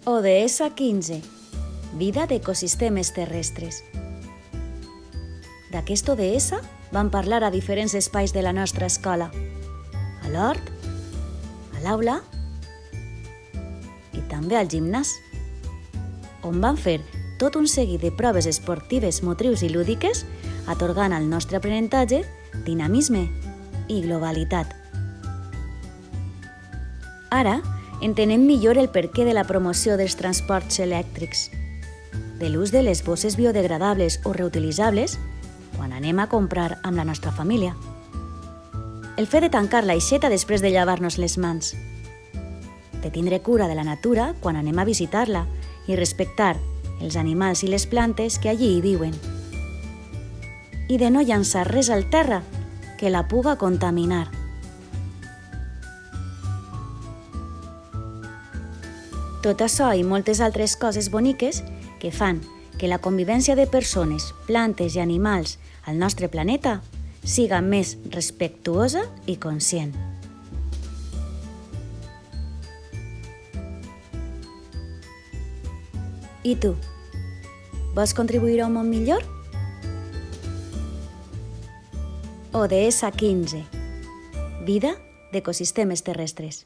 ODS 15. Vida d'ecosistemes terrestres. D'aquest ODS vam parlar a diferents espais de la nostra escola. A l'hort, a l'aula i també al gimnàs, on vam fer tot un seguit de proves esportives, motrius i lúdiques, atorgant al nostre aprenentatge dinamisme i globalitat. Ara entenem millor el perquè de la promoció dels transports elèctrics, de l'ús de les bosses biodegradables o reutilitzables quan anem a comprar amb la nostra família, el fet de tancar l'aixeta després de llevar-nos les mans, de tindre cura de la natura quan anem a visitar-la i respectar els animals i les plantes que allí hi viuen, i de no llançar res al terra que la puga contaminar. Tot això i moltes altres coses boniques que fan que la convivència de persones, plantes i animals al nostre planeta siga més respectuosa i conscient. I tu, vols contribuir a un món millor? ODS 15. Vida d'ecosistemes terrestres.